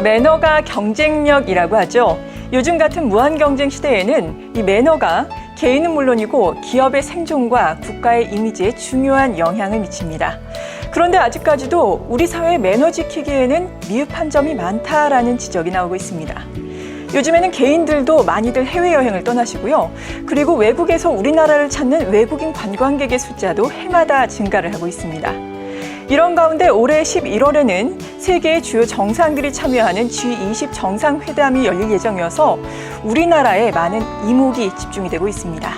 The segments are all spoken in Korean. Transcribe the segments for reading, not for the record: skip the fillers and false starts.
매너가 경쟁력이라고 하죠. 요즘 같은 무한 경쟁 시대에는 이 매너가 개인은 물론이고 기업의 생존과 국가의 이미지에 중요한 영향을 미칩니다. 그런데 아직까지도 우리 사회의 매너 지키기에는 미흡한 점이 많다라는 지적이 나오고 있습니다. 요즘에는 개인들도 많이들 해외여행을 떠나시고요. 그리고 외국에서 우리나라를 찾는 외국인 관광객의 숫자도 해마다 증가를 하고 있습니다. 이런 가운데 올해 11월에는 세계의 주요 정상들이 참여하는 G20 정상회담이 열릴 예정이어서 우리나라에 많은 이목이 집중이 되고 있습니다.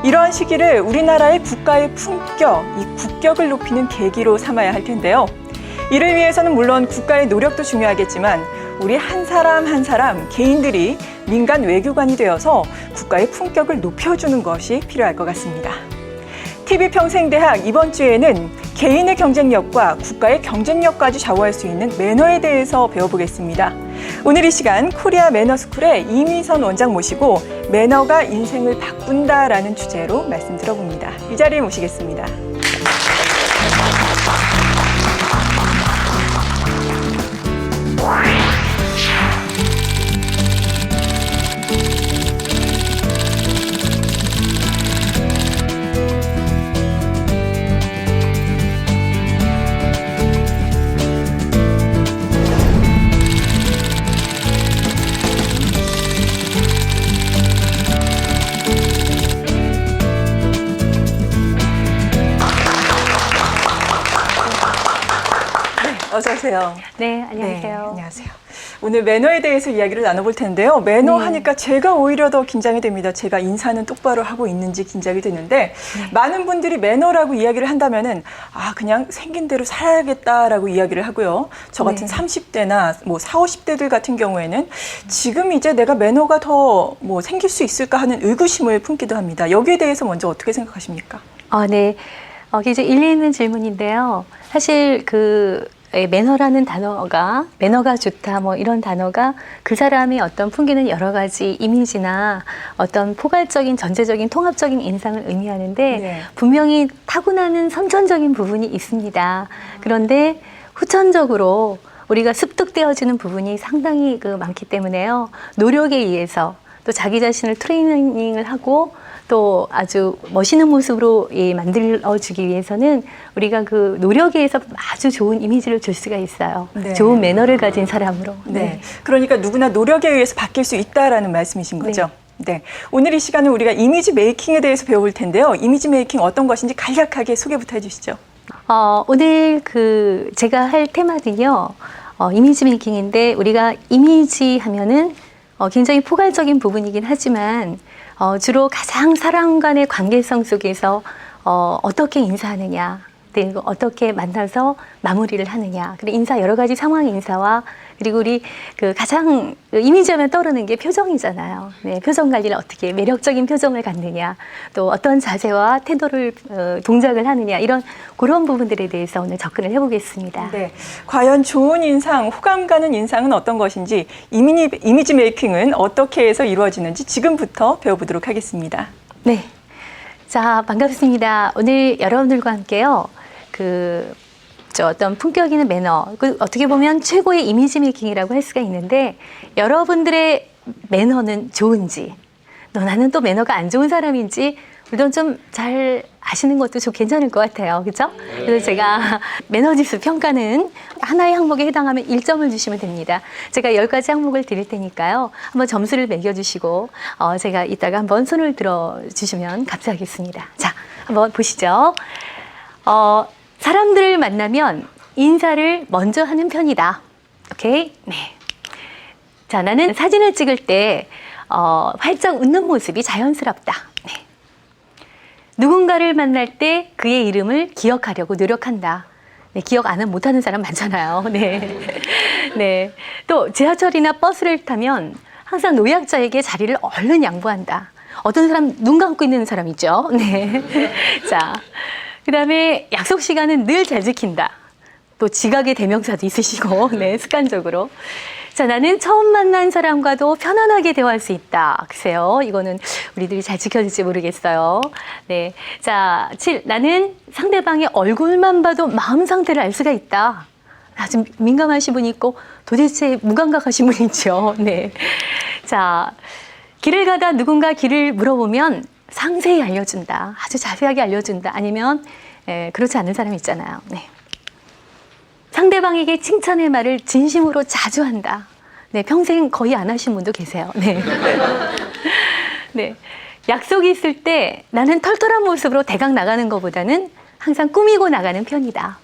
이러한 시기를 우리나라의 국가의 품격, 이 국격을 높이는 계기로 삼아야 할 텐데요. 이를 위해서는 물론 국가의 노력도 중요하겠지만 우리 한 사람 한 사람 개인들이 민간 외교관이 되어서 국가의 품격을 높여주는 것이 필요할 것 같습니다. TV평생대학 이번 주에는 개인의 경쟁력과 국가의 경쟁력까지 좌우할 수 있는 매너에 대해서 배워보겠습니다. 오늘 이 시간 코리아 매너스쿨의 이미선 원장 모시고 매너가 인생을 바꾼다라는 주제로 말씀 들어봅니다. 이 자리에 모시겠습니다. 어서 오세요. 네, 안녕하세요. 네, 안녕하세요. 오늘 매너에 대해서 이야기를 나눠볼 텐데요. 매너 하니까 제가 오히려 더 긴장이 됩니다. 제가 인사는 똑바로 하고 있는지 긴장이 되는데 많은 분들이 매너라고 이야기를 한다면은 그냥 생긴 대로 살아야겠다라고 이야기를 하고요. 저 같은 30대나 뭐 40, 50대들 같은 경우에는 지금 이제 내가 매너가 더 뭐 생길 수 있을까 하는 의구심을 품기도 합니다. 여기에 대해서 먼저 어떻게 생각하십니까? 네. 이제 일리 있는 질문인데요. 사실 매너라는 단어가, 매너가 좋다, 뭐 이런 단어가 그 사람의 어떤 풍기는 여러 가지 이미지나 어떤 포괄적인, 전체적인, 통합적인 인상을 의미하는데 분명히 타고나는 선천적인 부분이 있습니다. 그런데 후천적으로 우리가 습득되어지는 부분이 상당히 많기 때문에요. 노력에 의해서 또 자기 자신을 트레이닝을 하고 또 아주 멋있는 모습으로 만들어주기 위해서는 우리가 그 노력에 의해서 아주 좋은 이미지를 줄 수가 있어요. 네. 좋은 매너를 가진 사람으로. 네. 그러니까 누구나 노력에 의해서 바뀔 수 있다라는 말씀이신 거죠? 네. 오늘 이 시간은 우리가 이미지 메이킹에 대해서 배워볼 텐데요. 이미지 메이킹 어떤 것인지 간략하게 소개부터 해주시죠. 오늘 제가 할 테마는요. 이미지 메이킹인데 우리가 이미지 하면은 굉장히 포괄적인 부분이긴 하지만 주로 가장 사람 간의 관계성 속에서 어떻게 인사하느냐, 그리고 어떻게 만나서 마무리를 하느냐, 그리고 인사 여러 가지 상황 인사와 그리고 우리 가장 이미지하면 떠오르는 게 표정이잖아요. 네, 표정 관리를 어떻게 매력적인 표정을 갖느냐, 또 어떤 자세와 태도를 동작을 하느냐 이런 그런 부분들에 대해서 오늘 접근을 해보겠습니다. 네, 과연 좋은 인상, 호감 가는 인상은 어떤 것인지 이미지 메이킹은 어떻게 해서 이루어지는지 지금부터 배워보도록 하겠습니다. 네, 자 반갑습니다. 오늘 여러분들과 함께요. 어떤 품격 있는 매너, 어떻게 보면 최고의 이미지 메이킹이라고 할 수가 있는데 여러분들의 매너는 좋은지, 나는 또 매너가 안 좋은 사람인지 물론 좀 잘 아시는 것도 좀 괜찮을 것 같아요. 그렇죠? 그래서 제가 매너지수 평가는 하나의 항목에 해당하면 1점을 주시면 됩니다. 제가 10가지 항목을 드릴 테니까요. 한번 점수를 매겨주시고 제가 이따가 한번 손을 들어주시면 감사하겠습니다. 자, 한번 보시죠. 사람들을 만나면 인사를 먼저 하는 편이다. 오케이? 네. 자, 나는 사진을 찍을 때 활짝 웃는 모습이 자연스럽다. 네. 누군가를 만날 때 그의 이름을 기억하려고 노력한다. 네, 기억 안 하면 못하는 사람 많잖아요. 네. 네. 또 지하철이나 버스를 타면 항상 노약자에게 자리를 얼른 양보한다. 어떤 사람 눈 감고 있는 사람 있죠? 네. 자. 그 다음에 약속 시간은 늘 잘 지킨다. 또 지각의 대명사도 있으시고, 네, 습관적으로. 자, 나는 처음 만난 사람과도 편안하게 대화할 수 있다. 글쎄요, 이거는 우리들이 잘 지켜질지 모르겠어요. 네. 자, 7. 나는 상대방의 얼굴만 봐도 마음 상태를 알 수가 있다. 아주 민감하신 분이 있고 도대체 무감각하신 분이 있죠. 네. 자, 길을 가다 누군가 길을 물어보면 상세히 알려준다. 아주 자세하게 알려준다. 아니면 그렇지 않은 사람이 있잖아요. 네. 상대방에게 칭찬의 말을 진심으로 자주 한다. 네, 평생 거의 안 하신 분도 계세요. 네. 네. 약속이 있을 때 나는 털털한 모습으로 대강 나가는 것보다는 항상 꾸미고 나가는 편이다.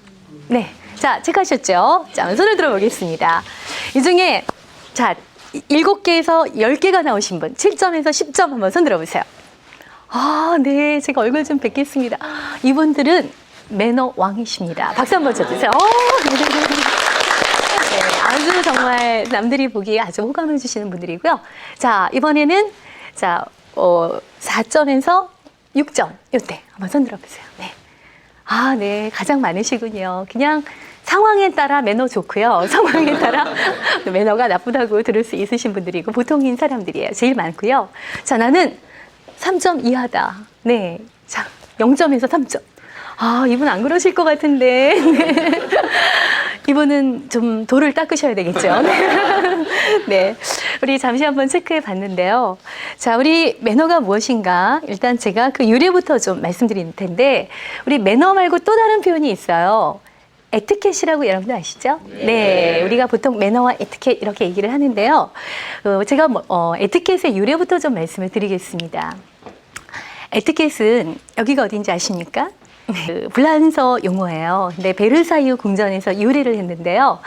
네. 자, 체크하셨죠? 자, 손을 들어보겠습니다. 이 중에, 자, 7개에서 10개가 나오신 분, 7점에서 10점 한번 손 들어보세요. 아, 네. 제가 얼굴 좀 뵙겠습니다. 이분들은 매너 왕이십니다. 박수 한번 쳐주세요. 네, 아주 정말 남들이 보기에 아주 호감을 주시는 분들이고요. 자, 이번에는, 자, 4점에서 6점. 요때 한번 손 들어보세요. 네. 아, 네. 가장 많으시군요. 그냥 상황에 따라 매너 좋고요. 상황에 따라 매너가 나쁘다고 들을 수 있으신 분들이고 보통인 사람들이에요. 제일 많고요. 자, 나는 3점 이하다. 네. 자, 0점에서 3점. 아, 이분 안 그러실 것 같은데. 네. 이분은 좀 돌을 닦으셔야 되겠죠. 네. 우리 잠시 한번 체크해 봤는데요. 자, 우리 매너가 무엇인가? 일단 제가 그 유래부터 좀 말씀드릴 텐데, 우리 매너 말고 또 다른 표현이 있어요. 에티켓이라고 여러분들 아시죠? 네. 우리가 보통 매너와 에티켓 이렇게 얘기를 하는데요. 제가 에티켓의 유래부터 좀 말씀을 드리겠습니다. 에티켓은 여기가 어딘지 아십니까? 그 불란서 용어예요. 근데 베르사유 궁전에서 유래를 했는데요.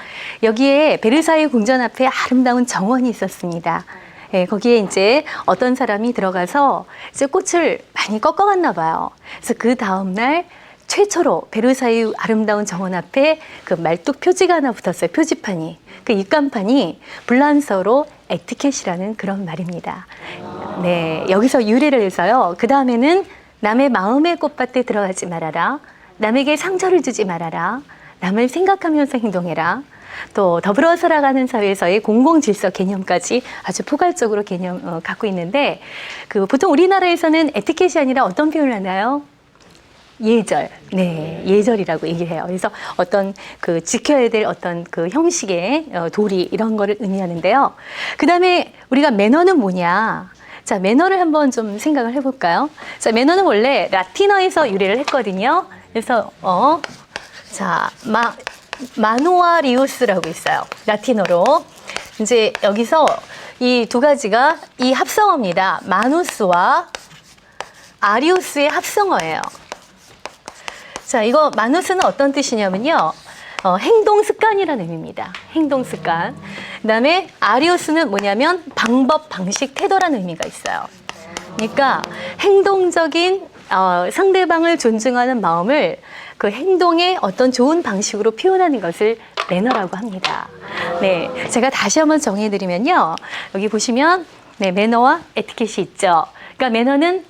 여기에 베르사유 궁전 앞에 아름다운 정원이 있었습니다. 네, 거기에 이제 어떤 사람이 들어가서 이제 꽃을 많이 꺾어갔나 봐요. 그래서 그 다음날 최초로 베르사유 아름다운 정원 앞에 그 말뚝 표지가 하나 붙었어요. 표지판이. 그 입간판이 불란서로 에티켓이라는 그런 말입니다. 네, 여기서 유래를 해서요. 그 다음에는 남의 마음의 꽃밭에 들어가지 말아라. 남에게 상처를 주지 말아라. 남을 생각하면서 행동해라. 또 더불어 살아가는 사회에서의 공공질서 개념까지 아주 포괄적으로 개념 갖고 있는데, 그 보통 우리나라에서는 에티켓이 아니라 어떤 표현을 하나요? 예절. 네, 예절이라고 얘기를 해요. 그래서 어떤 그 지켜야 될 어떤 그 형식의 도리 이런 거를 의미하는데요. 그 다음에 우리가 매너는 뭐냐? 자, 매너를 한번 좀 생각을 해볼까요? 자, 매너는 원래 라틴어에서 유래를 했거든요. 그래서, 자, 마누아리우스라고 있어요. 라틴어로. 이제 여기서 이 두 가지가 이 합성어입니다. 마누스와 아리우스의 합성어예요. 자, 이거 마누스는 어떤 뜻이냐면요. 행동 습관이라는 의미입니다. 행동 습관. 그 다음에 아리우스는 뭐냐면 방법, 방식, 태도라는 의미가 있어요. 그러니까 행동적인 상대방을 존중하는 마음을 그 행동의 어떤 좋은 방식으로 표현하는 것을 매너라고 합니다. 네, 제가 다시 한번 정리해드리면요. 여기 보시면 네, 매너와 에티켓이 있죠. 그러니까 매너는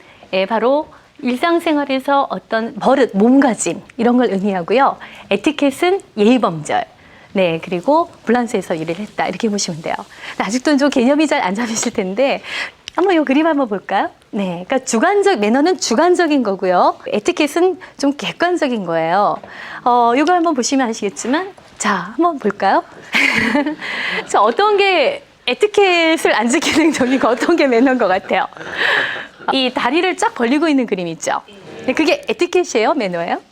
바로 일상생활에서 어떤 버릇, 몸가짐 이런 걸 의미하고요. 에티켓은 예의범절. 네, 그리고 불란서에서 유래를 했다. 이렇게 보시면 돼요. 아직도 좀 개념이 잘 안 잡히실 텐데 한번 이 그림 한번 볼까요? 네, 그러니까 매너는 주관적인 거고요. 에티켓은 좀 객관적인 거예요. 이거 한번 보시면 아시겠지만, 자, 한번 볼까요? 자, 어떤 게 에티켓을 안 지키는 행동이고 어떤 게 매너인 것 같아요? 이 다리를 쫙 벌리고 있는 그림 있죠? 네, 그게 에티켓이에요? 매너예요?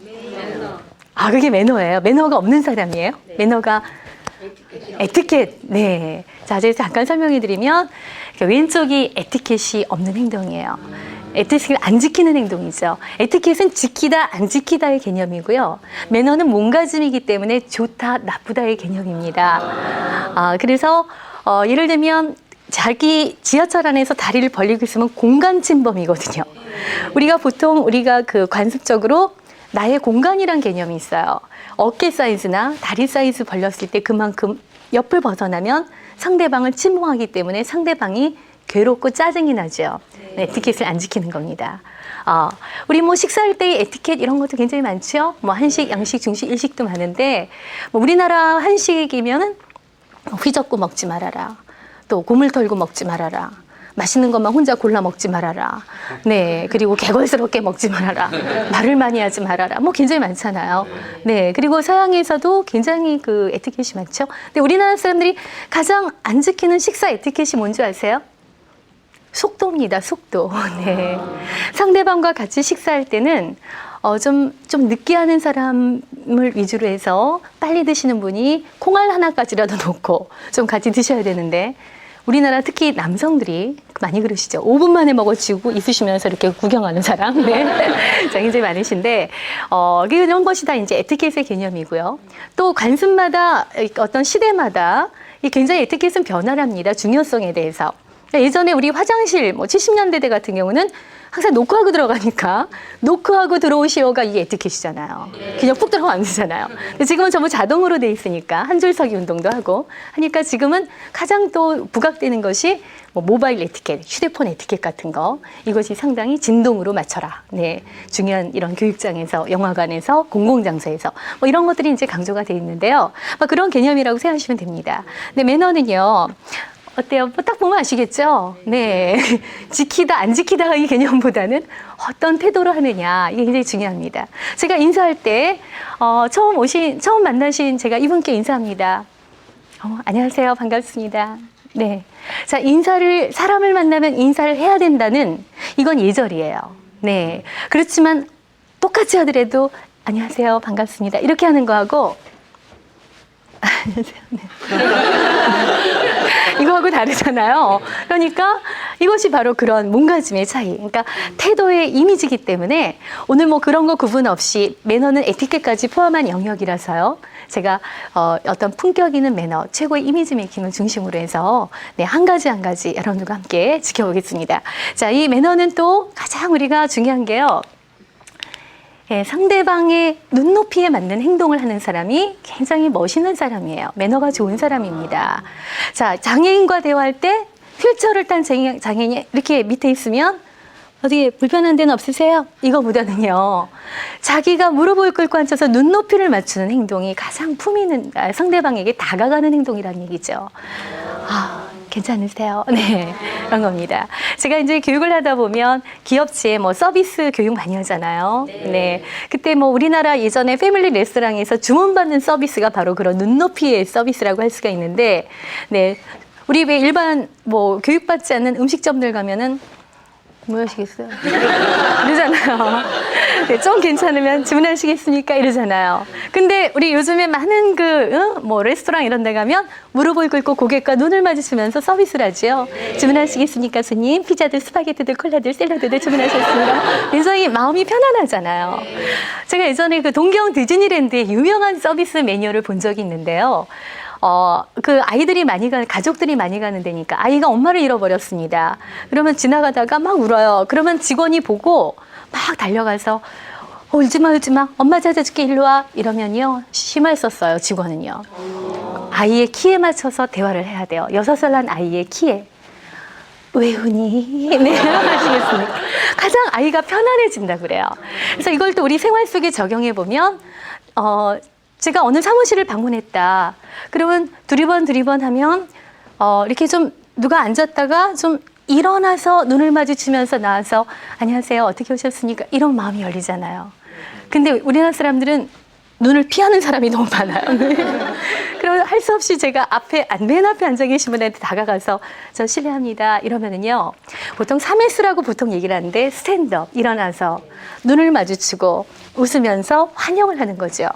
아, 그게 매너예요. 매너가 없는 사람이에요? 매너가 에티켓. 네. 자, 이제 잠깐 설명해 드리면 왼쪽이 에티켓이 없는 행동이에요. 에티켓을 안 지키는 행동이죠. 에티켓은 지키다, 안 지키다의 개념이고요. 매너는 몸가짐이기 때문에 좋다, 나쁘다의 개념입니다. 그래서 예를 들면 자기 지하철 안에서 다리를 벌리고 있으면 공간 침범이거든요. 우리가 보통 그 관습적으로 나의 공간이란 개념이 있어요. 어깨 사이즈나 다리 사이즈 벌렸을 때 그만큼 옆을 벗어나면 상대방을 침범하기 때문에 상대방이 괴롭고 짜증이 나죠. 네, 에티켓을 안 지키는 겁니다. 우리 뭐 식사할 때의 에티켓 이런 것도 굉장히 많죠. 뭐 한식, 양식, 중식, 일식도 많은데 뭐 우리나라 한식이면은 휘젓고 먹지 말아라. 또 고물 털고 먹지 말아라. 맛있는 것만 혼자 골라 먹지 말아라. 네. 그리고 개걸스럽게 먹지 말아라. 말을 많이 하지 말아라. 뭐 굉장히 많잖아요. 네. 그리고 서양에서도 굉장히 그 에티켓이 많죠. 근데 우리나라 사람들이 가장 안 지키는 식사 에티켓이 뭔지 아세요? 속도입니다. 속도. 네. 상대방과 같이 식사할 때는 좀 느끼하는 사람을 위주로 해서 빨리 드시는 분이 콩알 하나까지라도 놓고 좀 같이 드셔야 되는데 우리나라 특히 남성들이 많이 그러시죠. 5분 만에 먹어치우고 있으시면서 이렇게 구경하는 사람. 네. 자, 굉장히 많으신데, 이런 것이 다 이제 에티켓의 개념이고요. 또 관습마다 어떤 시대마다 이 굉장히 에티켓은 변화랍니다. 중요성에 대해서. 예전에 우리 화장실, 70년대대 같은 경우는 항상 노크하고 들어가니까 노크하고 들어오시오가 이게 에티켓이잖아요. 그냥 푹 들어가면 안 되잖아요. 근데 지금은 전부 자동으로 돼 있으니까 한 줄 서기 운동도 하고 하니까 지금은 가장 또 부각되는 것이 모바일 에티켓, 휴대폰 에티켓 같은 거 이것이 상당히 진동으로 맞춰라. 네, 중요한 이런 교육장에서, 영화관에서, 공공장소에서 이런 것들이 이제 강조가 돼 있는데요. 그런 개념이라고 생각하시면 됩니다. 근데 매너는요. 어때요? 딱 보면 아시겠죠? 네. 지키다, 안 지키다 이 개념보다는 어떤 태도로 하느냐. 이게 굉장히 중요합니다. 제가 인사할 때, 처음 만나신 제가 이분께 인사합니다. 안녕하세요. 반갑습니다. 네. 자, 사람을 만나면 인사를 해야 된다는 이건 예절이에요. 네. 그렇지만 똑같이 하더라도 안녕하세요. 반갑습니다. 이렇게 하는 거하고 안녕하세요. 네. 이거하고 다르잖아요. 그러니까 이것이 바로 그런 몸가짐의 차이. 그러니까 태도의 이미지이기 때문에 오늘 그런 거 구분 없이 매너는 에티켓까지 포함한 영역이라서요. 제가 어떤 품격 있는 매너, 최고의 이미지 메이킹을 중심으로 해서 네, 한 가지 여러분들과 함께 지켜보겠습니다. 자, 이 매너는 또 가장 우리가 중요한 게요. 예, 상대방의 눈높이에 맞는 행동을 하는 사람이 굉장히 멋있는 사람이에요. 매너가 좋은 사람입니다. 자, 장애인과 대화할 때 휠체어를 탄 장애인이 이렇게 밑에 있으면 어디 불편한 데는 없으세요? 이거보다는요. 자기가 무릎을 꿇고 앉아서 눈높이를 맞추는 행동이 가장 품위 있는 상대방에게 다가가는 행동이라는 얘기죠. 괜찮으세요? 네, 그런 겁니다. 제가 이제 교육을 하다 보면 기업체에 서비스 교육 많이 하잖아요. 네. 그때 우리나라 예전에 패밀리 레스토랑에서 주문받는 서비스가 바로 그런 눈높이의 서비스라고 할 수가 있는데, 네. 우리 왜 일반 교육받지 않는 음식점들 가면은 뭐 하시겠어요? 이러잖아요. 네, 좀 괜찮으면 주문하시겠습니까? 이러잖아요. 근데 우리 요즘에 많은 레스토랑 이런 데 가면 무릎을 꿇고 고객과 눈을 마주치면서 서비스를 하죠. 주문하시겠습니까, 손님? 피자들, 스파게티들, 콜라들, 샐러드들 주문하셨습니다. 굉장히 마음이 편안하잖아요. 제가 예전에 동경 디즈니랜드의 유명한 서비스 매뉴얼을 본 적이 있는데요. 가족들이 많이 가는 데니까 아이가 엄마를 잃어버렸습니다. 그러면 지나가다가 막 울어요. 그러면 직원이 보고 막 달려가서 울지 마. 엄마 찾아줄게. 일로 와. 이러면요. 심할 썼어요. 직원은요. 아이의 키에 맞춰서 대화를 해야 돼요. 6살 난 아이의 키에. 왜 우니? 네, 아시겠습니까? 가장 아이가 편안해진다 그래요. 그래서 이걸 또 우리 생활 속에 적용해 보면 제가 어느 사무실을 방문했다. 그러면 두리번 하면 이렇게 좀 누가 앉았다가 좀 일어나서 눈을 마주치면서 나와서 안녕하세요. 어떻게 오셨습니까? 이런 마음이 열리잖아요. 근데 우리나라 사람들은 눈을 피하는 사람이 너무 많아요. 그러면 할 수 없이 제가 맨 앞에 앉아 계신 분한테 다가가서 저 실례합니다. 이러면은요. 보통 3S라고 보통 얘기를 하는데 스탠드업, 일어나서 눈을 마주치고 웃으면서 환영을 하는 거죠.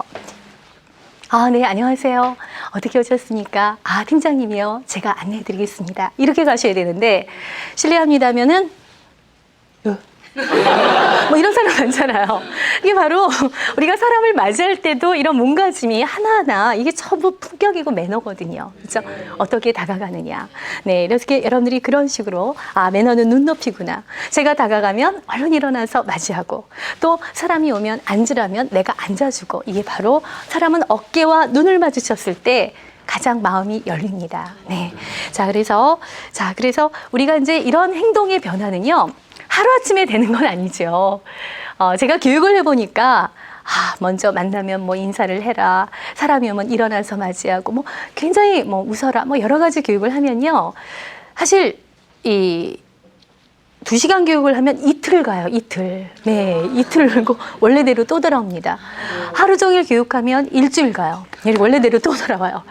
네, 안녕하세요. 어떻게 오셨습니까? 팀장님이요. 제가 안내해 드리겠습니다. 이렇게 가셔야 되는데, 실례합니다 하면은, 이런 사람 많잖아요. 이게 바로 우리가 사람을 맞이할 때도 이런 몸가짐이 하나하나 이게 전부 품격이고 매너거든요. 그렇죠? 어떻게 다가가느냐. 네, 이렇게 여러분들이 그런 식으로 매너는 눈높이구나. 제가 다가가면 얼른 일어나서 맞이하고 또 사람이 오면 앉으라면 내가 앉아주고 이게 바로 사람은 어깨와 눈을 마주쳤을 때 가장 마음이 열립니다. 네. 그래서 우리가 이제 이런 행동의 변화는요. 하루아침에 되는 건 아니죠. 제가 교육을 해보니까 먼저 만나면 인사를 해라. 사람이 오면 일어나서 맞이하고 굉장히 웃어라. 여러 가지 교육을 하면요. 사실 2시간 교육을 하면 이틀 가요, 이틀. 네, 이틀을 가고 원래대로 또 돌아옵니다. 하루 종일 교육하면 일주일 가요. 원래대로 또 돌아와요.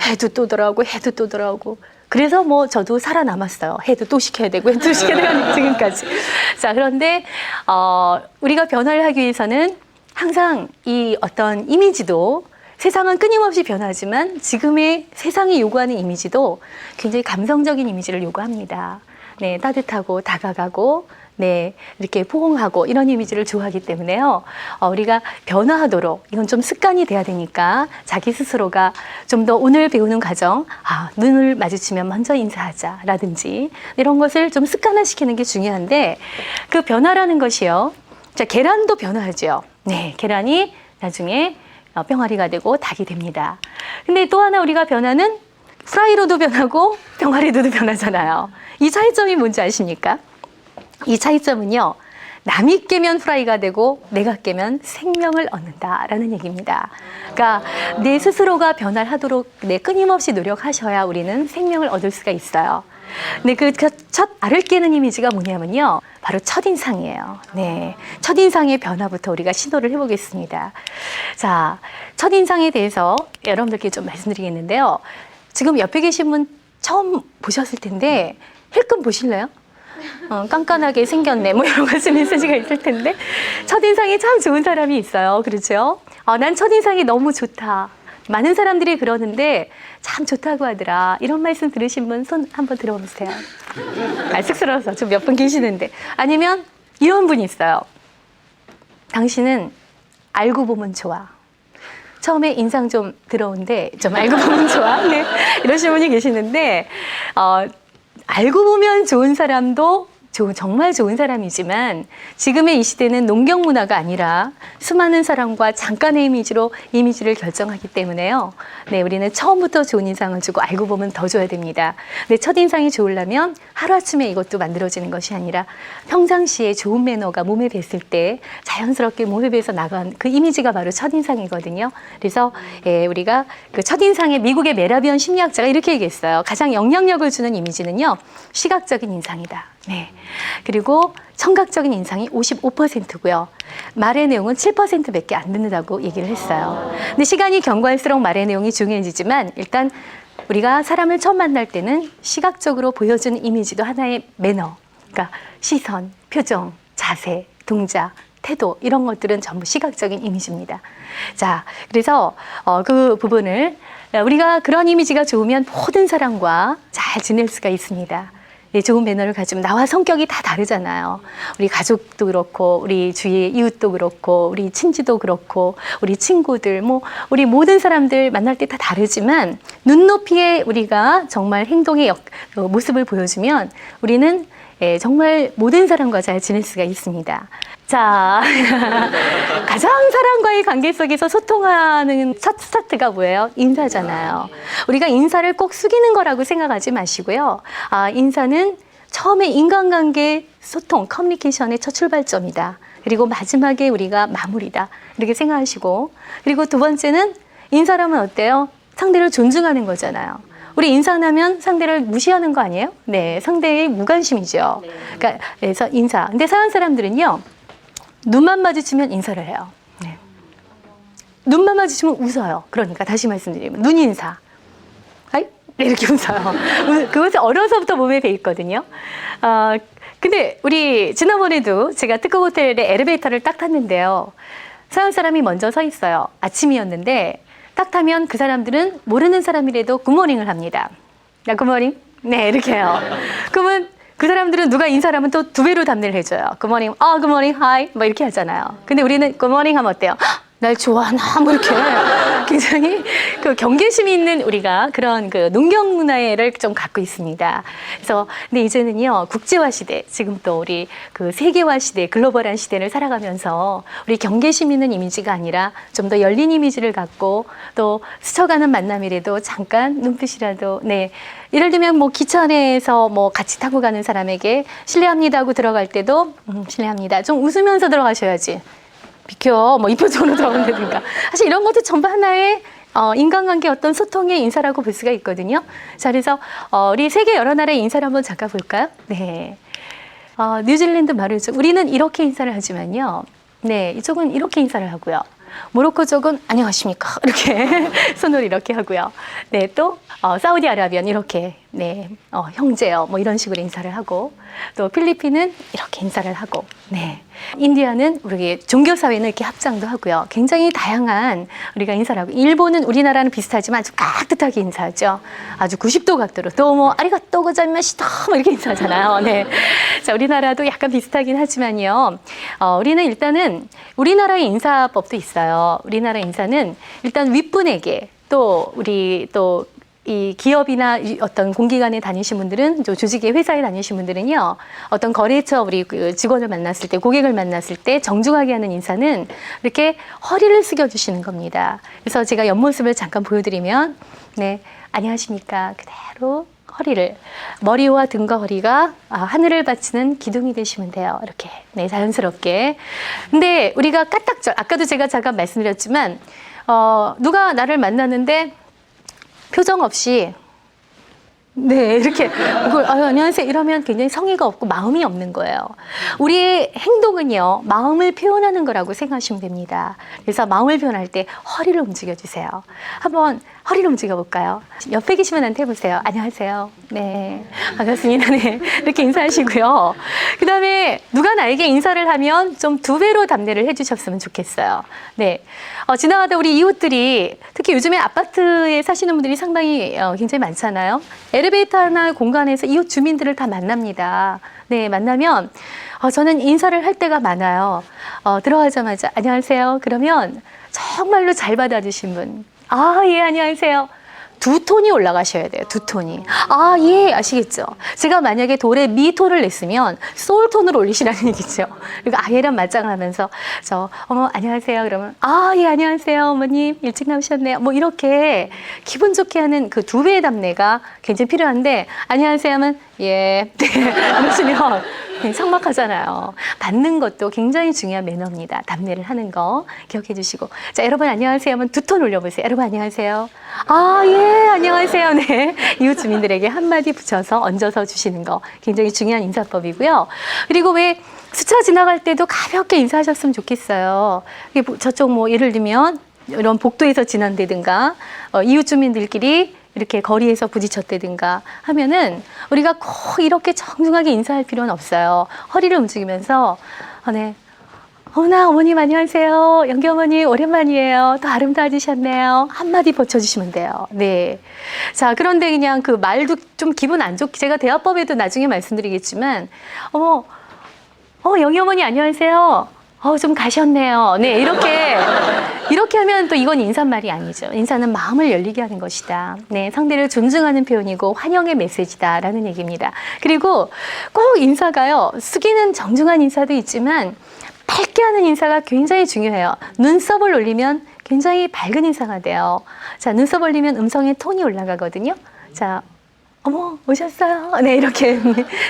해도 또 돌아오고, 해도 또 돌아오고. 그래서 뭐 저도 살아남았어요. 해도 또 시켜야 되고, 해도 또 시켜야 되고, 지금까지. 자, 그런데, 우리가 변화를 하기 위해서는 항상 이 어떤 이미지도 세상은 끊임없이 변하지만 지금의 세상이 요구하는 이미지도 굉장히 감성적인 이미지를 요구합니다. 네, 따뜻하고 다가가고, 네, 이렇게 포옹하고 이런 이미지를 좋아하기 때문에요. 우리가 변화하도록 이건 좀 습관이 돼야 되니까 자기 스스로가 좀 더 오늘 배우는 과정, 눈을 마주치면 먼저 인사하자라든지 이런 것을 좀 습관화시키는 게 중요한데 그 변화라는 것이요. 자, 계란도 변화하죠. 네, 계란이 나중에 병아리가 되고 닭이 됩니다. 근데 또 하나 우리가 변화는 프라이로도 변하고 병아리로도 변하잖아요. 이 차이점이 뭔지 아십니까? 이 차이점은요, 남이 깨면 프라이가 되고 내가 깨면 생명을 얻는다라는 얘기입니다. 그러니까 내 스스로가 변화하도록 끊임없이 노력하셔야 우리는 생명을 얻을 수가 있어요. 근데 그 첫 알을 깨는 이미지가 뭐냐면요, 바로 첫인상이에요. 네, 첫인상의 변화부터 우리가 시도를 해보겠습니다. 자, 첫인상에 대해서 여러분들께 좀 말씀드리겠는데요. 지금 옆에 계신 분 처음 보셨을 텐데 힐끔 보실래요? 깐깐하게 생겼네 뭐 이런 것이 메시지가 있을 텐데 첫인상이 참 좋은 사람이 있어요. 그렇죠? 난 첫인상이 너무 좋다. 많은 사람들이 그러는데 참 좋다고 하더라. 이런 말씀 들으신 분 손 한번 들어보세요. 쑥스러워서 좀 몇 분 계시는데. 아니면 이런 분이 있어요. 당신은 알고 보면 좋아. 처음에 인상 좀 들어온데 좀 알고 보면 좋아. 네, 이러신 분이 계시는데 알고 보면 좋은 사람도 정말 좋은 사람이지만 지금의 이 시대는 농경 문화가 아니라 수많은 사람과 잠깐의 이미지를 결정하기 때문에요. 네, 우리는 처음부터 좋은 인상을 주고 알고 보면 더 줘야 됩니다. 근데 첫인상이 좋으려면 하루아침에 이것도 만들어지는 것이 아니라 평상시에 좋은 매너가 몸에 뱄을 때 자연스럽게 몸에 배서 나간 그 이미지가 바로 첫인상이거든요. 그래서 우리가 그 첫인상에 미국의 메라비언 심리학자가 이렇게 얘기했어요. 가장 영향력을 주는 이미지는요, 시각적인 인상이다. 네. 그리고 청각적인 인상이 55%고요. 말의 내용은 7%밖에 안 듣는다고 얘기를 했어요. 근데 시간이 경과할수록 말의 내용이 중요해지지만 일단 우리가 사람을 처음 만날 때는 시각적으로 보여주는 이미지도 하나의 매너, 그러니까 시선, 표정, 자세, 동작, 태도 이런 것들은 전부 시각적인 이미지입니다. 자, 그래서 그 부분을 우리가 그런 이미지가 좋으면 모든 사람과 잘 지낼 수가 있습니다. 네, 좋은 매너를 가지면 나와 성격이 다 다르잖아요. 우리 가족도 그렇고, 우리 주위의 이웃도 그렇고, 우리 친지도 그렇고, 우리 친구들, 우리 모든 사람들 만날 때 다 다르지만 눈높이에 우리가 정말 행동의 모습을 보여주면 우리는 정말 모든 사람과 잘 지낼 수가 있습니다. 자, 가장 사람과의 관계 속에서 소통하는 첫 스타트가 뭐예요? 인사잖아요. 우리가 인사를 꼭 숙이는 거라고 생각하지 마시고요. 인사는 처음에 인간관계 소통, 커뮤니케이션의 첫 출발점이다. 그리고 마지막에 우리가 마무리다. 이렇게 생각하시고, 그리고 두 번째는 인사라면 어때요? 상대를 존중하는 거잖아요. 우리 인사하면 상대를 무시하는 거 아니에요? 네, 상대의 무관심이죠. 그러니까 그래서 인사. 근데 서양 사람들은요, 눈만 마주치면 인사를 해요. 네. 눈만 마주치면 웃어요. 그러니까 다시 말씀드리면 눈 인사. 아이 이렇게 웃어요. 그것은 어려서부터 몸에 배 있거든요. 근데 우리 지난번에도 제가 특급 호텔에 엘리베이터를 딱 탔는데요. 서양 사람이 먼저 서 있어요. 아침이었는데 딱 타면 그 사람들은 모르는 사람이라도 굿모닝을 합니다. 야, 굿모닝? 네, 이렇게 해요. 그러면 그 사람들은 누가 인사를 하면 또 두 배로 답례를 해줘요. 굿모닝, 굿모닝, 하이, 뭐 이렇게 하잖아요. 근데 우리는 굿모닝 하면 어때요? 날 좋아하나? 뭐 이렇게 굉장히 그 경계심이 있는 우리가 그런 그 농경 문화를 좀 갖고 있습니다. 그래서 근데 이제는요, 국제화 시대, 지금 또 우리 그 세계화 시대, 글로벌한 시대를 살아가면서 우리 경계심 있는 이미지가 아니라 좀 더 열린 이미지를 갖고 또 스쳐가는 만남이라도 잠깐 눈빛이라도, 네. 예를 들면 뭐 기차 안에서 뭐 같이 타고 가는 사람에게 실례합니다 하고 들어갈 때도 실례합니다. 좀 웃으면서 들어가셔야지. 비켜, 뭐 이 표정으로 들어간다든가. 사실 이런 것도 전부 하나의 인간관계 어떤 소통의 인사라고 볼 수가 있거든요. 자, 그래서 우리 세계 여러 나라의 인사를 한번 잠깐 볼까요? 네. 뉴질랜드 마르죠. 우리는 이렇게 인사를 하지만요. 네, 이쪽은 이렇게 인사를 하고요. 모로코 쪽은 안녕하십니까 이렇게 손을 이렇게 하고요. 네, 또 사우디아라비아는 이렇게 네, 형제요 뭐 이런 식으로 인사를 하고 또 필리핀은 이렇게 인사를 하고 네, 인디아는 우리 종교 사회는 이렇게 합장도 하고요. 굉장히 다양한 우리가 인사를 하고 일본은 우리나라는 비슷하지만 아주 깍듯하게 인사하죠. 아주 90도 각도로 또 뭐 아리가또 고자이마시다 뭐 이렇게 인사하잖아요. 네, 자 우리나라도 약간 비슷하긴 하지만요. 우리는 일단은 우리나라의 인사법도 있어요. 우리나라 인사는 일단 윗분에게 또 우리 또 이 기업이나 어떤 공기관에 다니신 분들은 조직의 회사에 다니신 분들은요 어떤 거래처 우리 그 직원을 만났을 때 고객을 만났을 때 정중하게 하는 인사는 이렇게 허리를 숙여주시는 겁니다. 그래서 제가 옆모습을 잠깐 보여드리면 네 안녕하십니까 그대로 허리를 머리와 등과 허리가 하늘을 받치는 기둥이 되시면 돼요. 이렇게 네 자연스럽게. 근데 우리가 까딱절 아까도 제가 잠깐 말씀드렸지만 누가 나를 만났는데 표정 없이 네 이렇게 안녕하세요 이러면 굉장히 성의가 없고 마음이 없는 거예요. 우리의 행동은요 마음을 표현하는 거라고 생각하시면 됩니다. 그래서 마음을 표현할 때 허리를 움직여 주세요. 한번 허리를 움직여 볼까요? 옆에 계신 분한테 해보세요. 안녕하세요. 네 반갑습니다. 네 이렇게 인사하시고요. 그 다음에 누가 나에게 인사를 하면 좀 2배로 답례를 해주셨으면 좋겠어요. 네 지나가다 우리 이웃들이 특히 요즘에 아파트에 사시는 분들이 상당히 굉장히 많잖아요. 엘리베이터나 공간에서 이웃 주민들을 다 만납니다. 네, 만나면 저는 인사를 할 때가 많아요. 들어가자마자 안녕하세요. 그러면 정말로 잘 받아주신 분. 예, 안녕하세요. 2톤이 올라가셔야 돼요. 2톤이. 예, 아시겠죠? 제가 만약에 도레 미 톤을 냈으면 솔 톤으로 올리시라는 얘기죠. 그리고 얘랑 맞짱을 하면서 어머 안녕하세요. 그러면 예, 안녕하세요. 어머님 일찍 나오셨네요. 뭐 이렇게 기분 좋게 하는 그 2배의 답례가 굉장히 필요한데 안녕하세요 하면 예. 네. 그러시면 성막하잖아요. 받는 것도 굉장히 중요한 매너입니다. 답례를 하는 거 기억해 주시고. 자, 여러분 안녕하세요 하면 2톤 올려보세요. 여러분 안녕하세요. 예, 안녕하세요. 네. 이웃 주민들에게 한마디 붙여서 얹어서 주시는 거 굉장히 중요한 인사법이고요. 그리고 왜 스쳐 지나갈 때도 가볍게 인사하셨으면 좋겠어요. 저쪽 뭐 예를 들면 이런 복도에서 지난다든가 이웃 주민들끼리 이렇게 거리에서 부딪혔다든가 하면은 우리가 꼭 이렇게 정중하게 인사할 필요는 없어요. 허리를 움직이면서 네. 어머나 어머님 안녕하세요. 영기 어머니 오랜만이에요. 더 아름다워지셨네요. 한마디 버쳐주시면 돼요. 네. 자 그런데 그냥 그 말도 좀 기분 안 좋게 제가 대화법에도 나중에 말씀드리겠지만 영기 어머니 안녕하세요. 좀 가셨네요. 네, 이렇게 하면 또 이건 인사말이 아니죠. 인사는 마음을 열리게 하는 것이다. 네, 상대를 존중하는 표현이고 환영의 메시지다라는 얘기입니다. 그리고 꼭 인사가요, 숙이는 정중한 인사도 있지만 밝게 하는 인사가 굉장히 중요해요. 눈썹을 올리면 굉장히 밝은 인사가 돼요. 자, 눈썹 올리면 음성의 톤이 올라가거든요. 자, 어머 오셨어요. 네 이렇게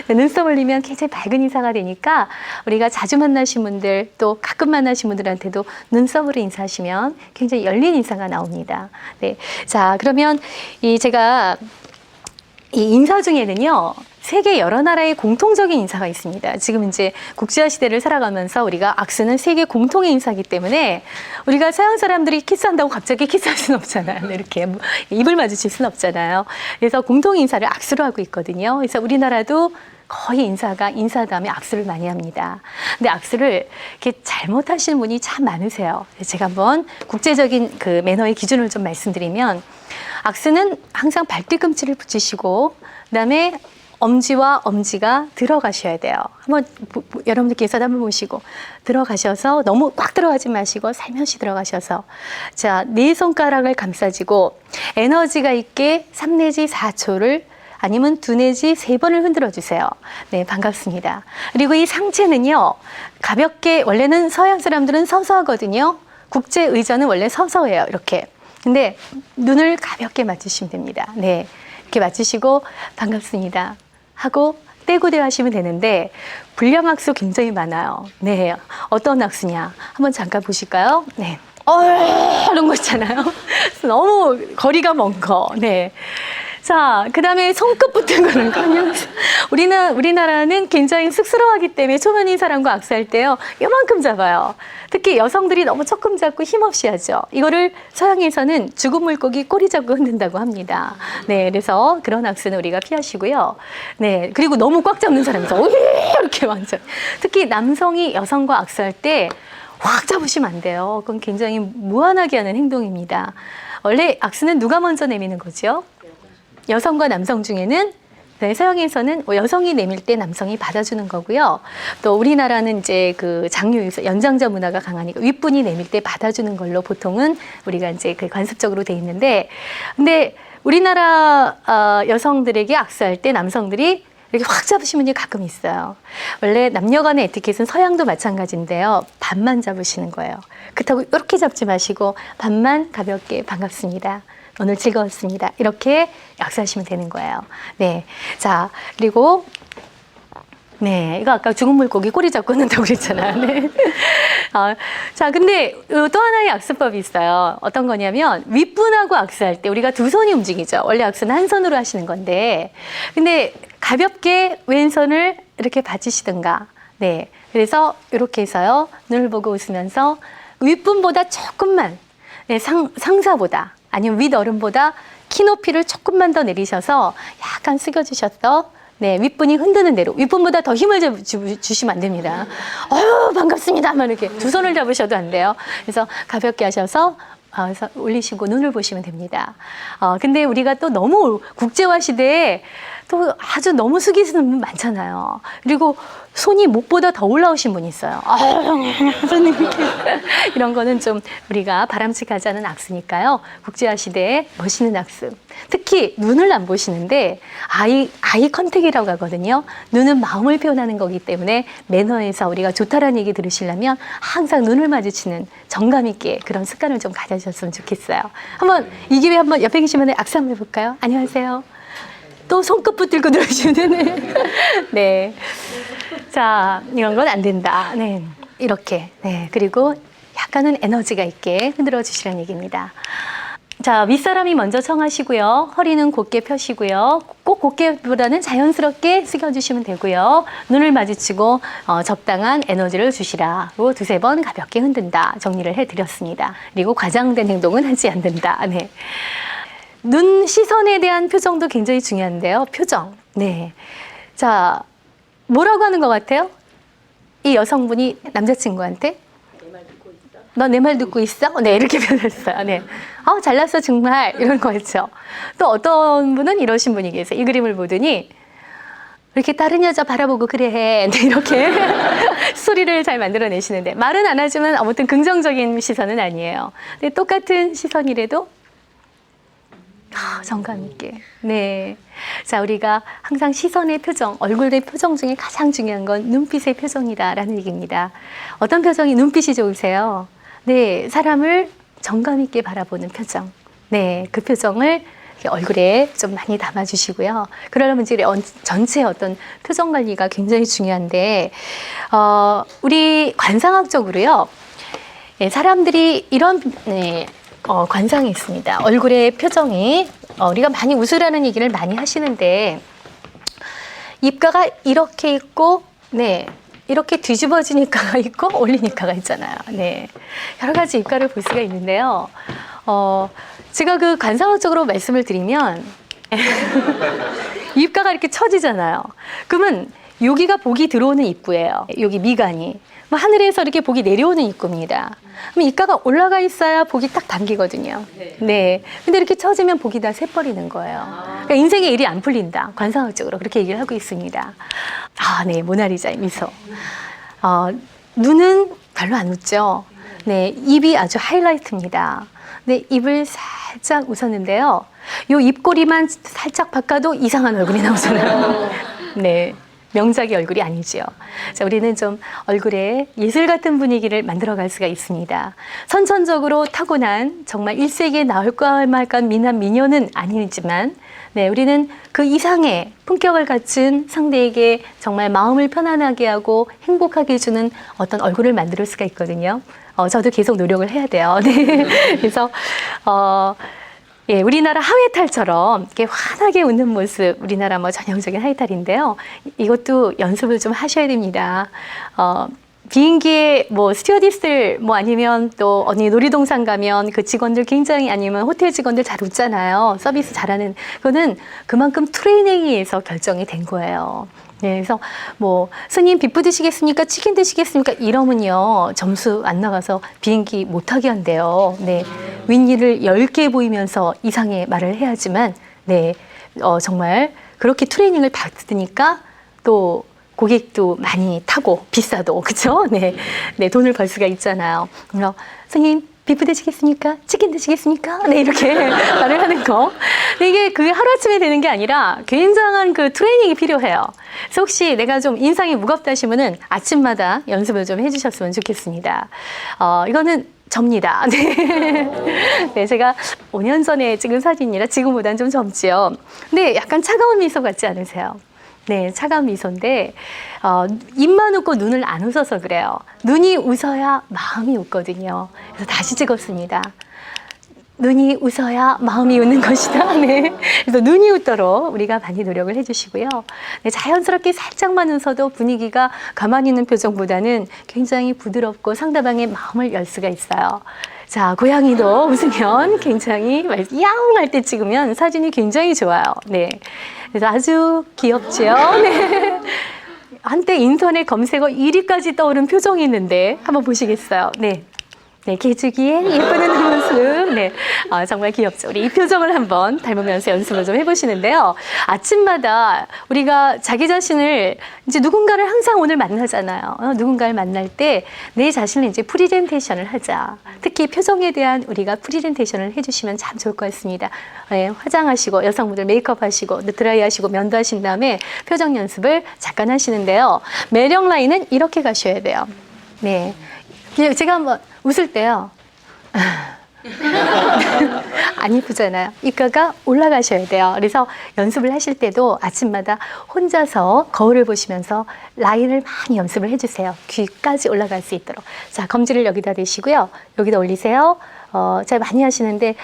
눈썹 올리면 굉장히 밝은 인사가 되니까 우리가 자주 만나신 분들 또 가끔 만나신 분들한테도 눈썹으로 인사하시면 굉장히 열린 인사가 나옵니다. 네, 자 그러면 제가 이 인사 중에는요 세계 여러 나라의 공통적인 인사가 있습니다. 지금 이제 국제화 시대를 살아가면서 우리가 악수는 세계 공통의 인사이기 때문에 우리가 서양 사람들이 키스한다고 갑자기 키스할 수는 없잖아요. 이렇게 입을 마주칠 수는 없잖아요. 그래서 공통 인사를 악수로 하고 있거든요. 그래서 우리나라도 거의 인사 다음에 악수를 많이 합니다. 근데 악수를 이렇게 잘못하시는 분이 참 많으세요. 제가 한번 국제적인 그 매너의 기준을 좀 말씀드리면 악수는 항상 발뒤꿈치를 붙이시고 그다음에 엄지와 엄지가 들어가셔야 돼요. 한번 여러분들께서 한번 보시고 들어가셔서 너무 꽉 들어가지 마시고 살며시 들어가셔서 자, 4손가락을 감싸지고 에너지가 있게 3 내지 4초를 아니면 2 내지 3번을 흔들어 주세요. 네, 반갑습니다. 그리고 이 상체는요, 가볍게 원래는 서양 사람들은 서서 하거든요. 국제 의전은 원래 서서 해요. 이렇게. 근데 눈을 가볍게 맞추시면 됩니다. 네, 이렇게 맞추시고 반갑습니다. 하고 떼고 대하시면 되는데 불량악수 굉장히 많아요. 네, 어떤 악수냐 한번 잠깐 보실까요? 네, 이런 거 있잖아요. 너무 거리가 먼 거. 네, 자, 그 다음에 손끝 붙은 거는 그냥 우리나라는 굉장히 쑥스러워하기 때문에 초면인 사람과 악수할 때요, 요만큼 잡아요. 특히 여성들이 너무 조금 잡고 힘없이 하죠. 이거를 서양에서는 죽은 물고기 꼬리 잡고 흔든다고 합니다. 네, 그래서 그런 악수는 우리가 피하시고요. 네, 그리고 너무 꽉 잡는 사람에서 이렇게 완전. 특히 남성이 여성과 악수할 때 확 잡으시면 안 돼요. 그건 굉장히 무한하게 하는 행동입니다. 원래 악수는 누가 먼저 내미는 거죠? 여성과 남성 중에는, 네, 서양에서는 여성이 내밀 때 남성이 받아주는 거고요. 또 우리나라는 이제 그 장유유서 연장자 문화가 강하니까 윗분이 내밀 때 받아주는 걸로 보통은 우리가 이제 그 관습적으로 돼 있는데, 근데 우리나라 여성들에게 악수할 때 남성들이 이렇게 확 잡으시는 분이 가끔 있어요. 원래 남녀 간의 에티켓은 서양도 마찬가지인데요. 반만 잡으시는 거예요. 그렇다고 이렇게 잡지 마시고 반만 가볍게 반갑습니다. 오늘 즐거웠습니다. 이렇게 악수하시면 되는 거예요. 네. 자, 그리고 네, 이거 아까 죽은 물고기 꼬리 잡고 는다고 그랬잖아요. 네. 자, 근데 또 하나의 악수법이 있어요. 어떤 거냐면 윗분하고 악수할 때 우리가 두 손이 움직이죠. 원래 악수는 한 손으로 하시는 건데, 근데 가볍게 왼손을 이렇게 받치시든가, 네, 그래서 이렇게 해서요, 눈을 보고 웃으면서 윗분보다 조금만, 네, 상사보다 아니면 윗어른보다 키 높이를 조금만 더 내리셔서 약간 숙여주셨어. 네, 윗분이 흔드는 대로, 윗분보다 더 힘을 주시면 안 됩니다. 반갑습니다. 막 이렇게 두 손을 잡으셔도 안 돼요. 그래서 가볍게 하셔서 그래서 올리시고 눈을 보시면 됩니다. 근데 우리가 또 너무 국제화 시대에 또 아주 너무 숙이시는 분 많잖아요. 그리고 손이 목보다 더 올라오신 분이 있어요. 손님 이런 거는 좀 우리가 바람직하지 않은 악수니까요. 국제화 시대에 멋있는 악수. 특히 눈을 안 보시는데 아이 컨택이라고 하거든요. 눈은 마음을 표현하는 거기 때문에 매너에서 우리가 좋다라는 얘기 들으시려면 항상 눈을 마주치는 정감 있게 그런 습관을 좀 가져주셨으면 좋겠어요. 한번 이 기회에 한번 옆에 계신 분의 악수 한번 해볼까요? 안녕하세요. 또 손끝 붙들고 들어주시면 되네. 네. 자, 이런 건 안 된다. 네. 이렇게. 네. 그리고 약간은 에너지가 있게 흔들어 주시라는 얘기입니다. 자, 윗사람이 먼저 청하시고요. 허리는 곧게 펴시고요. 꼭 곧게보다는 자연스럽게 숙여주시면 되고요. 눈을 마주치고 적당한 에너지를 주시라고 두세 번 가볍게 흔든다. 정리를 해드렸습니다. 그리고 과장된 행동은 하지 않는다. 네. 눈 시선에 대한 표정도 굉장히 중요한데요. 표정. 네. 자, 뭐라고 하는 것 같아요? 이 여성분이 남자친구한테? 너 내 말 듣고 있어? 네, 이렇게 표현했어요. 네. 잘났어, 정말. 이런 거 있죠. 또 어떤 분은 이러신 분이 계세요. 이 그림을 보더니, 이렇게 다른 여자 바라보고 그래 해. 네, 이렇게 소리를 잘 만들어내시는데, 말은 안 하지만 아무튼 긍정적인 시선은 아니에요. 근데 똑같은 시선이라도 정감 있게. 네. 자, 우리가 항상 시선의 표정, 얼굴의 표정 중에 가장 중요한 건 눈빛의 표정이다라는 얘기입니다. 어떤 표정이 눈빛이 좋으세요? 네, 사람을 정감 있게 바라보는 표정. 네, 그 표정을 얼굴에 좀 많이 담아주시고요. 그러려면 이제 전체 어떤 표정 관리가 굉장히 중요한데, 우리 관상학적으로요, 사람들이 이런 관상이 있습니다. 얼굴의 표정이 우리가 많이 웃으라는 얘기를 많이 하시는데 입가가 이렇게 있고, 네, 이렇게 뒤집어진 입가가 있고 올린 입가가 있잖아요. 네, 여러 가지 입가를 볼 수가 있는데요. 제가 그 관상학적으로 말씀을 드리면 입가가 이렇게 처지잖아요. 그러면 여기가 복이 들어오는 입구예요. 여기 미간이. 하늘에서 이렇게 복이 내려오는 입구입니다. 그럼 입가가 올라가 있어야 복이 딱 당기거든요. 네. 근데 이렇게 처지면 복이 다 새버리는 거예요. 그러니까 인생의 일이 안 풀린다. 관상학적으로 그렇게 얘기를 하고 있습니다. 네. 모나리자의 미소. 눈은 별로 안 웃죠. 네. 입이 아주 하이라이트입니다. 네. 입을 살짝 웃었는데요. 요 입꼬리만 살짝 바꿔도 이상한 얼굴이 나오잖아요. 네. 명작의 얼굴이 아니지요. 자, 우리는 좀 얼굴에 예술 같은 분위기를 만들어갈 수가 있습니다. 선천적으로 타고난 정말 일세기에 나올까 말까 미남 미녀는 아니지만, 네, 우리는 그 이상의 품격을 갖춘 상대에게 정말 마음을 편안하게 하고 행복하게 해주는 어떤 얼굴을 만들 수가 있거든요. 저도 계속 노력을 해야 돼요. 네. 그래서 예, 우리나라 하회탈처럼 이렇게 환하게 웃는 모습, 우리나라 뭐 전형적인 하회탈인데요. 이것도 연습을 좀 하셔야 됩니다. 비행기에 뭐 스튜어디스들 뭐 아니면 또 어디 놀이동산 가면 그 직원들 굉장히 아니면 호텔 직원들 잘 웃잖아요. 서비스 잘하는 그거는 그만큼 트레이닝에 의해서 결정이 된 거예요. 네, 그래서 뭐 스님 비프 드시겠습니까? 치킨 드시겠습니까? 이러면요 점수 안 나가서 비행기 못 타게 한대요. 네, 윗니를 10개 보이면서 이상의 말을 해야지만 네, 정말 그렇게 트레이닝을 받으니까 또 고객도 많이 타고 비싸도 그렇죠? 네, 네 돈을 벌 수가 있잖아요. 그래서 스님 비프 드시겠습니까? 치킨 드시겠습니까? 네, 이렇게 말을 하는 거. 근데 그게 하루아침에 되는 게 아니라 굉장한 그 트레이닝이 필요해요. 그래서 혹시 내가 좀 인상이 무겁다 하시면은 아침마다 연습을 좀 해주셨으면 좋겠습니다. 이거는 접니다. 네. 네, 제가 5년 전에 찍은 사진이라 지금보다는 좀 젊지요. 근데 약간 차가운 미소 같지 않으세요? 네, 차가운 미소인데 입만 웃고 눈을 안 웃어서 그래요. 눈이 웃어야 마음이 웃거든요. 그래서 다시 찍었습니다. 눈이 웃어야 마음이 웃는 것이다. 네. 그래서 눈이 웃도록 우리가 많이 노력을 해주시고요. 네, 자연스럽게 살짝만 웃어도 분위기가 가만히 있는 표정보다는 굉장히 부드럽고 상대방의 마음을 열 수가 있어요. 자, 고양이도 웃으면 굉장히 야옹 할 때 찍으면 사진이 굉장히 좋아요. 네. 그래서 아주 귀엽죠. 네. 한때 인터넷 검색어 1위까지 떠오른 표정이 있는데 한번 보시겠어요? 네. 네, 개주기에 예쁘는 모습. 네, 정말 귀엽죠. 우리 이 표정을 한번 닮으면서 연습을 좀 해보시는데요. 아침마다 우리가 자기 자신을 이제 누군가를 항상 오늘 만나잖아요. 누군가를 만날 때 내 자신을 이제 프리젠테이션을 하자. 특히 표정에 대한 우리가 프리젠테이션을 해주시면 참 좋을 것 같습니다. 네, 화장하시고 여성분들 메이크업 하시고 드라이 하시고 면도 하신 다음에 표정 연습을 잠깐 하시는데요. 매력 라인은 이렇게 가셔야 돼요. 네. 제가 한번 웃을 때요. 안 이쁘잖아요. 입가가 올라가셔야 돼요. 그래서 연습을 하실 때도 아침마다 혼자서 거울을 보시면서 라인을 많이 연습을 해주세요. 귀까지 올라갈 수 있도록. 자, 검지를 여기다 대시고요. 여기다 올리세요. 잘 많이 하시는데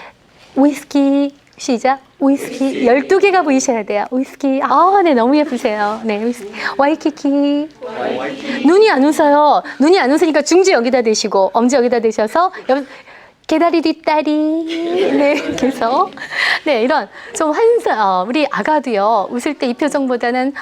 위스키 시작. 위스키 12개가 보이셔야 돼요. 위스키. 네, 너무 예쁘세요. 네, 위스키. 와이키키. 눈이 안 웃어요. 눈이 안 웃으니까 중지 여기다 대시고 엄지 여기다 대셔서 개다리 뒷다리. 네, 그래서 네, 이런 좀 우리 아가도요 웃을 때 이 표정보다는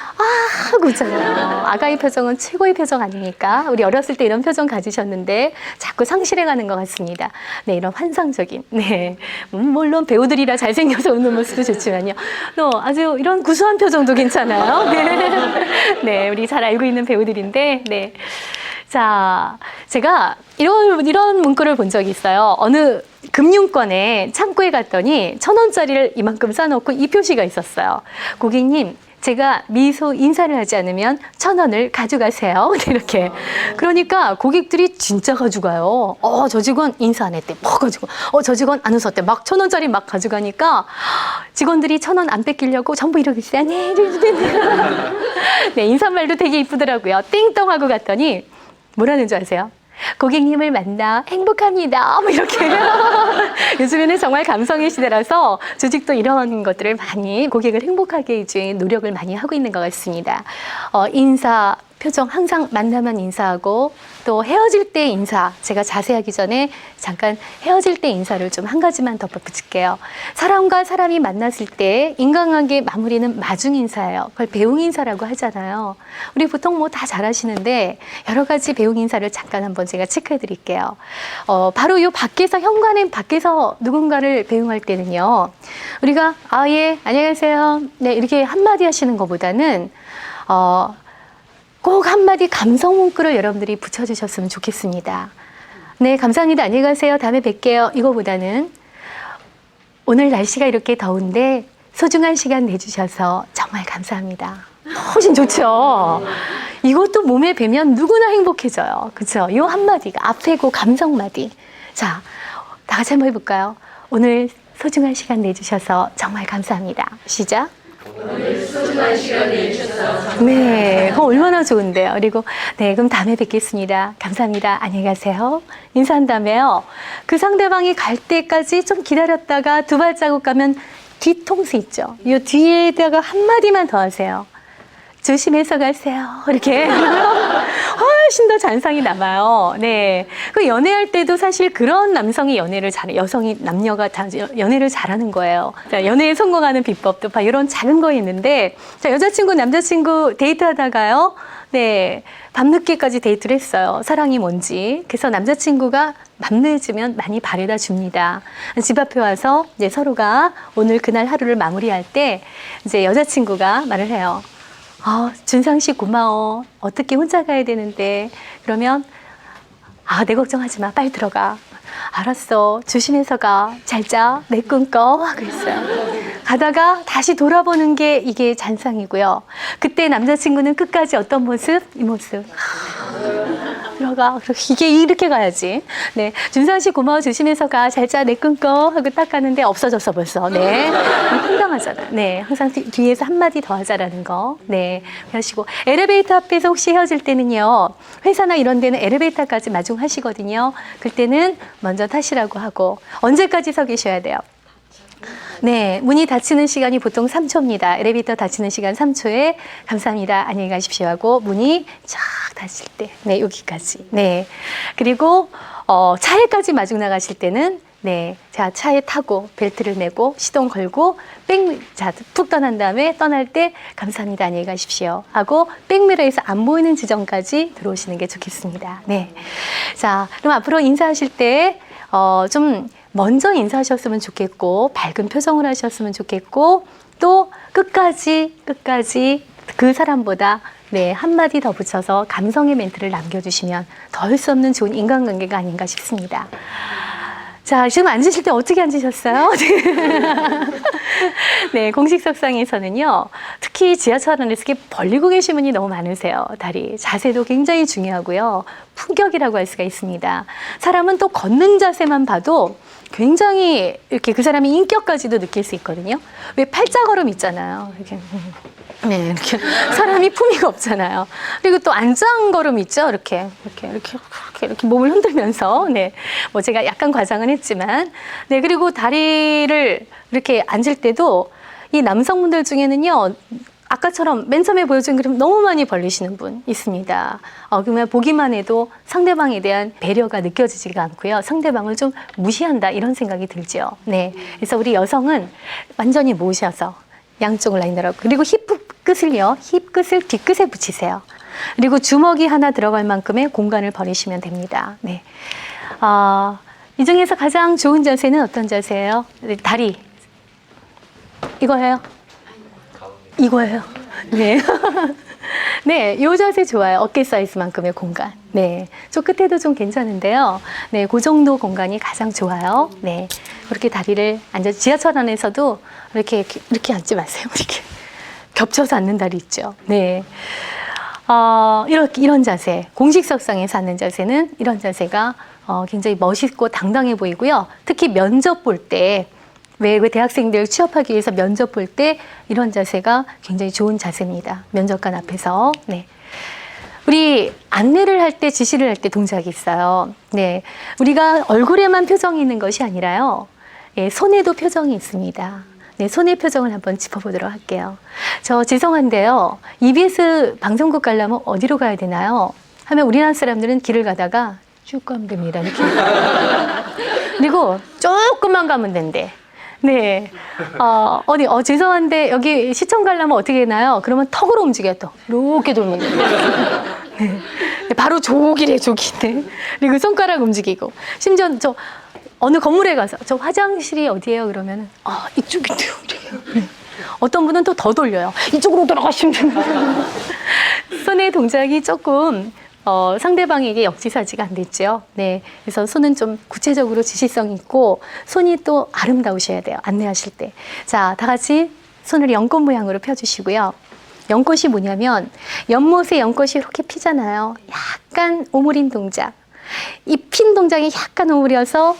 하고 웃잖아요. 아가의 표정은 최고의 표정 아닙니까? 우리 어렸을 때 이런 표정 가지셨는데 자꾸 상실해가는 것 같습니다. 네, 이런 환상적인. 네, 물론 배우들이라 잘생겨서 웃는 모습도 좋지만요. 또 아주 이런 구수한 표정도 괜찮아요. 네, 네, 우리 잘 알고 있는 배우들인데, 네. 자, 제가 이런 문구를 본 적이 있어요. 어느 금융권에 창고에 갔더니 1,000원짜리를 이만큼 싸놓고 이 표시가 있었어요. 고객님, 제가 미소 인사를 하지 않으면 1,000원을 가져가세요. 이렇게. 그러니까 고객들이 진짜 가져가요. 저 직원 인사 안 했대. 막 가지고. 저 직원 안 웃었대. 막 1,000원짜리 막 가져가니까 직원들이 1,000원 안 뺏기려고 전부 이러고 있어요. 네, 인사말도 되게 이쁘더라고요. 띵동 하고 갔더니 뭐라는 줄 아세요? 고객님을 만나 행복합니다. 뭐 이렇게. 요즘에는 정말 감성의 시대라서 조직도 이런 것들을 많이 고객을 행복하게 해줄 노력을 많이 하고 있는 것 같습니다. 인사, 표정 항상 만나면 인사하고 또 헤어질 때 인사. 제가 자세하기 전에 잠깐 헤어질 때 인사를 좀 한 가지만 덧붙일게요. 사람과 사람이 만났을 때 인간관계 마무리는 마중 인사예요. 그걸 배웅 인사라고 하잖아요. 우리 보통 뭐 다 잘하시는데 여러 가지 배웅 인사를 잠깐 한번 제가 체크해 드릴게요. 바로 요 밖에서 현관에 밖에서 누군가를 배웅할 때는요. 우리가 예, 안녕하세요. 네, 이렇게 한마디 하시는 것보다는 꼭 한마디 감성 문구를 여러분들이 붙여주셨으면 좋겠습니다. 네, 감사합니다. 안녕히 가세요. 다음에 뵐게요. 이거보다는 오늘 날씨가 이렇게 더운데 소중한 시간 내주셔서 정말 감사합니다. 훨씬 좋죠? 이것도 몸에 배면 누구나 행복해져요. 그렇죠? 이 한마디가 앞에 그 감성마디. 자, 다 같이 한번 해볼까요? 오늘 소중한 시간 내주셔서 정말 감사합니다. 시작. 네, 그거 얼마나 좋은데요. 그리고 네, 그럼 다음에 뵙겠습니다. 감사합니다. 안녕히 가세요. 인사한 다음에요. 그 상대방이 갈 때까지 좀 기다렸다가 두 발자국 가면 뒤통수 있죠. 이 뒤에다가 한마디만 더 하세요. 조심해서 가세요. 이렇게 훨씬 더 잔상이 남아요. 네. 그 연애할 때도 사실 그런 남성이 연애를 잘해, 여성이 남녀가 다 연애를 잘하는 거예요. 자, 연애에 성공하는 비법도 봐 이런 작은 거 있는데, 자, 여자친구, 남자친구 데이트하다가요. 네. 밤늦게까지 데이트를 했어요. 사랑이 뭔지. 그래서 남자친구가 밤늦으면 많이 바래다 줍니다. 집 앞에 와서 이제 서로가 오늘 그날 하루를 마무리할 때 이제 여자친구가 말을 해요. 준상 씨 고마워. 어떻게 혼자 가야 되는데. 그러면 내 걱정하지 마. 빨리 들어가. 알았어. 조심해서 가. 잘 자. 내 꿈꿔. 하고 있어요. 가다가 다시 돌아보는 게 이게 잔상이고요. 그때 남자친구는 끝까지 어떤 모습? 이 모습. 들어가. 이게 이렇게 가야지. 네. 준상 씨 고마워. 조심해서 가. 잘 자. 내 꿈꿔. 하고 딱 가는데 없어졌어 벌써. 네. 황당하잖아요. 네. 항상 뒤에서 한마디 더 하자라는 거. 네. 하시고. 엘리베이터 앞에서 혹시 헤어질 때는요. 회사나 이런 데는 엘리베이터까지 마중하시거든요. 그때는 먼저 타시라고 하고. 언제까지 서 계셔야 돼요? 네, 문이 닫히는 시간이 보통 3초입니다. 엘리베이터 닫히는 시간 3초에 감사합니다. 안녕히 가십시오 하고 문이 쫙 닫힐 때, 네, 여기까지. 네. 그리고 차에까지 마중 나가실 때는 네, 자, 차에 타고 벨트를 매고 시동 걸고 푹 떠난 다음에 떠날 때 감사합니다. 안녕히 가십시오 하고 백미러에서 안 보이는 지점까지 들어오시는 게 좋겠습니다. 네. 자, 그럼 앞으로 인사하실 때 좀 먼저 인사하셨으면 좋겠고 밝은 표정을 하셨으면 좋겠고 또 끝까지 그 사람보다 네, 한마디 더 붙여서 감성의 멘트를 남겨주시면 더 할 수 없는 좋은 인간관계가 아닌가 싶습니다. 자, 지금 앉으실 때 어떻게 앉으셨어요? 네, 공식 석상에서는요, 특히 지하철 안에서 이렇게 벌리고 계신 분이 너무 많으세요. 다리. 자세도 굉장히 중요하고요. 품격이라고 할 수가 있습니다. 사람은 또 걷는 자세만 봐도 굉장히 이렇게 그 사람의 인격까지도 느낄 수 있거든요. 왜 팔자걸음 있잖아요. 이렇게. 네, 이렇게 사람이 품위가 없잖아요. 그리고 또 안장걸음 있죠. 이렇게 몸을 흔들면서, 네, 뭐 제가 약간 과장은 했지만, 네, 그리고 다리를 이렇게 앉을 때도 이 남성분들 중에는요, 아까처럼 맨 처음에 보여준 그림 너무 많이 벌리시는 분 있습니다. 그러면 보기만 해도 상대방에 대한 배려가 느껴지지가 않고요. 상대방을 좀 무시한다 이런 생각이 들죠. 네, 그래서 우리 여성은 완전히 모셔서 양쪽 라인으로 그리고 힙 끝을 뒤끝에 붙이세요. 그리고 주먹이 하나 들어갈 만큼의 공간을 버리시면 됩니다. 네. 이 중에서 가장 좋은 자세는 어떤 자세예요? 다리. 이거예요? 이거예요. 네. 네, 요 자세 좋아요. 어깨 사이즈만큼의 공간. 네, 저 끝에도 좀 괜찮은데요. 네, 그 정도 공간이 가장 좋아요. 네, 그렇게 다리를 지하철 안에서도 이렇게 앉지 마세요. 이렇게 겹쳐서 앉는 다리 있죠. 네, 이런 자세, 공식석상에서 앉는 자세는 이런 자세가 굉장히 멋있고 당당해 보이고요. 특히 면접 볼 때. 왜 대학생들 취업하기 위해서 면접 볼 때 이런 자세가 굉장히 좋은 자세입니다. 면접관 앞에서. 네. 우리 안내를 할 때, 지시를 할 때 동작이 있어요. 네. 우리가 얼굴에만 표정이 있는 것이 아니라요. 예, 손에도 표정이 있습니다. 네, 손의 표정을 한번 짚어보도록 할게요. 저 죄송한데요. EBS 방송국 가려면 어디로 가야 되나요? 하면 우리나라 사람들은 길을 가다가 쭉 가면 됩니다. 이렇게. 그리고 조금만 가면 된대. 네. 죄송한데, 여기 시청 가려면 어떻게 되나요? 그러면 턱으로 움직여요, 또. 이렇게 돌면 돼요. 네. 바로 조기래, 조기네. 그리고 손가락 움직이고. 심지어 어느 건물에 가서, 저 화장실이 어디예요? 그러면, 이쪽인데요. 네. 어떤 분은 또 더 돌려요. 이쪽으로 돌아가시면 됩니다. 손의 동작이 조금, 상대방에게 역지사지가 안 됐죠. 네. 그래서 손은 좀 구체적으로 지시성 있고, 손이 또 아름다우셔야 돼요. 안내하실 때. 자, 다 같이 손을 연꽃 모양으로 펴주시고요. 연꽃이 뭐냐면, 연못에 연꽃이 이렇게 피잖아요. 약간 오므린 동작. 이 핀 동작이 약간 오므려서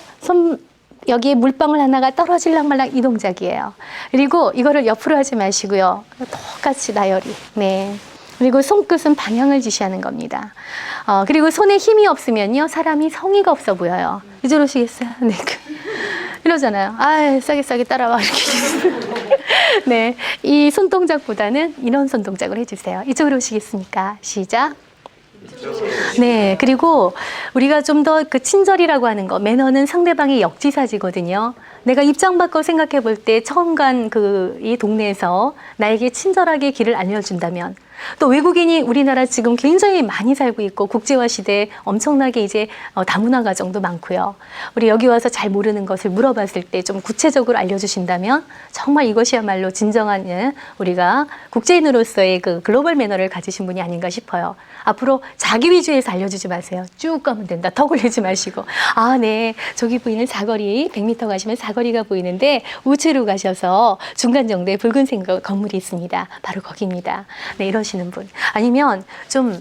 여기에 물방울 하나가 떨어질랑 말랑 이 동작이에요. 그리고 이거를 옆으로 하지 마시고요. 똑같이 나열이. 네. 그리고 손끝은 방향을 지시하는 겁니다. 그리고 손에 힘이 없으면요. 사람이 성의가 없어 보여요. 이제 오시겠어요? 네. 이러잖아요. 아, 싸게 따라와. 이렇게. 네. 이 손동작보다는 이런 손동작을 해주세요. 이쪽으로 오시겠습니까? 시작. 네. 그리고 우리가 좀 더 그 친절이라고 하는 거, 매너는 상대방의 역지사지거든요. 내가 입장 바꿔 생각해 볼 때 처음 간 이 동네에서 나에게 친절하게 길을 알려준다면, 또 외국인이 우리나라 지금 굉장히 많이 살고 있고 국제화 시대에 엄청나게 이제 다문화 가정도 많고요. 우리 여기 와서 잘 모르는 것을 물어봤을 때 좀 구체적으로 알려주신다면 정말 이것이야말로 진정한 우리가 국제인으로서의 그 글로벌 매너를 가지신 분이 아닌가 싶어요. 앞으로 자기 위주에서 알려주지 마세요. 쭉 가면 된다. 더 걸리지 마시고. 아, 네. 저기 보이는 사거리, 100m 가시면 사거리가 보이는데 우측으로 가셔서 중간 정도에 붉은색 건물이 있습니다. 바로 거기입니다. 네, 이러시는 분. 아니면 좀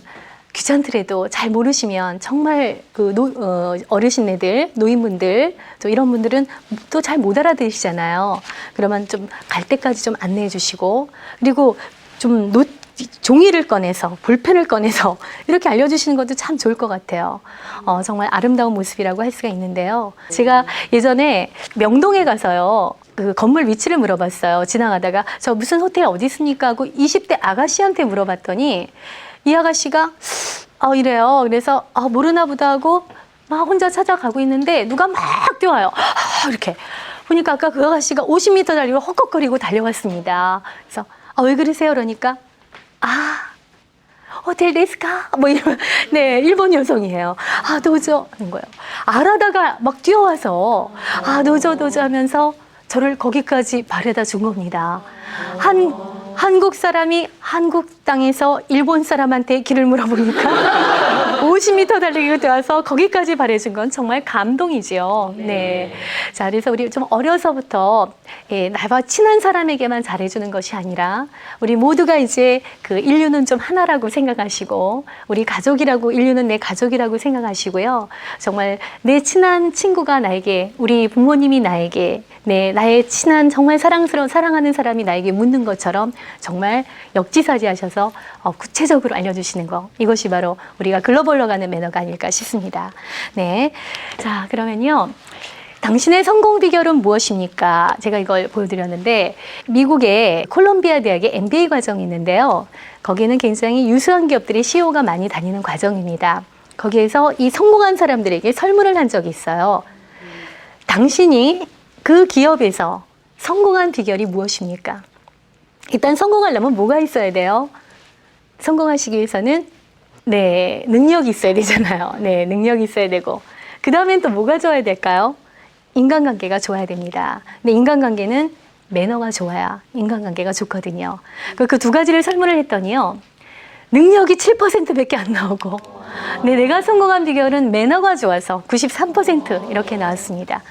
귀찮더라도 잘 모르시면 정말 그 어르신네들, 노인분들, 또 이런 분들은 또 잘 못 알아들으시잖아요. 그러면 좀 갈 때까지 좀 안내해 주시고, 그리고 좀 종이를 꺼내서, 볼펜을 꺼내서 이렇게 알려주시는 것도 참 좋을 것 같아요. 정말 아름다운 모습이라고 할 수가 있는데요. 제가 예전에 명동에 가서요, 그 건물 위치를 물어봤어요. 지나가다가 저 무슨 호텔 어디 있습니까 하고 20대 아가씨한테 물어봤더니 이 아가씨가 이래요. 그래서 모르나 보다 하고 막 혼자 찾아가고 있는데 누가 막 뛰어와요. 이렇게 보니까 아까 그 아가씨가 50m 달리고 헉헉거리고 달려왔습니다. 그래서 왜 그러세요? 그러니까 호텔 데스까? 뭐 이런, 네, 일본 여성이에요. 도저 하는 거예요. 알아다가 막 뛰어와서 도저 하면서 저를 거기까지 바래다 준 겁니다. 한국 사람이 한국 땅에서 일본 사람한테 길을 물어보니까 50m 달리기 되어서 거기까지 바래준 건 정말 감동이지요. 네. 자, 그래서 우리 좀 어려서부터 나와 친한 사람에게만 잘해주는 것이 아니라 우리 모두가 이제 그 인류는 좀 하나라고 생각하시고, 우리 가족이라고, 인류는 내 가족이라고 생각하시고요. 정말 내 친한 친구가 나에게, 우리 부모님이 나에게, 나의 친한 정말 사랑하는 사람이 나에게 묻는 것처럼 정말 역지사지하셔서 구체적으로 알려주시는 거, 이것이 바로 우리가 글로벌로 가는 매너가 아닐까 싶습니다. 네, 자, 그러면요, 당신의 성공 비결은 무엇입니까? 제가 이걸 보여드렸는데, 미국의 콜롬비아 대학의 MBA 과정이 있는데요, 거기는 굉장히 유수한 기업들이 CEO가 많이 다니는 과정입니다. 거기에서 이 성공한 사람들에게 설문을 한 적이 있어요. 당신이 그 기업에서 성공한 비결이 무엇입니까? 일단 성공하려면 뭐가 있어야 돼요? 성공하시기 위해서는 능력이 있어야 되잖아요. 네, 능력이 있어야 되고, 그 다음엔 또 뭐가 좋아야 될까요? 인간관계가 좋아야 됩니다. 근데 인간관계는 매너가 좋아야 인간관계가 좋거든요. 그 두 가지를 설문을 했더니요, 능력이 7%밖에 안 나오고, 내가 성공한 비결은 매너가 좋아서 93% 이렇게 나왔습니다.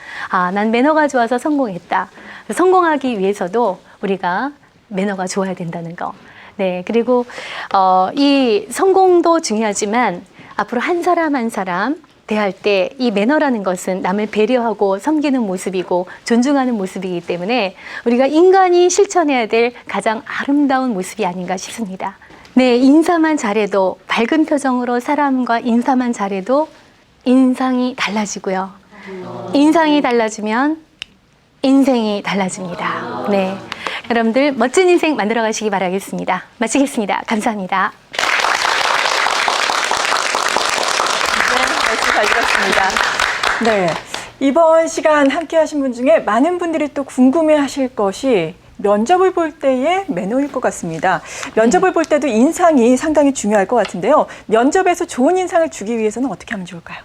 난 매너가 좋아서 성공했다. 성공하기 위해서도 우리가 매너가 좋아야 된다는 거. 네, 그리고 이 성공도 중요하지만 앞으로 한 사람 한 사람 대할 때 이 매너라는 것은 남을 배려하고 섬기는 모습이고 존중하는 모습이기 때문에 우리가 인간이 실천해야 될 가장 아름다운 모습이 아닌가 싶습니다. 네, 인사만 잘해도, 밝은 표정으로 사람과 인사만 잘해도 인상이 달라지고요. 인상이 달라지면 인생이 달라집니다. 네, 여러분들 멋진 인생 만들어 가시기 바라겠습니다. 마치겠습니다. 감사합니다. 말씀 잘 들었습니다. 네, 이번 시간 함께 하신 분 중에 많은 분들이 또 궁금해 하실 것이 면접을 볼 때의 매너일 것 같습니다. 면접을 볼 때도 인상이 상당히 중요할 것 같은데요. 면접에서 좋은 인상을 주기 위해서는 어떻게 하면 좋을까요?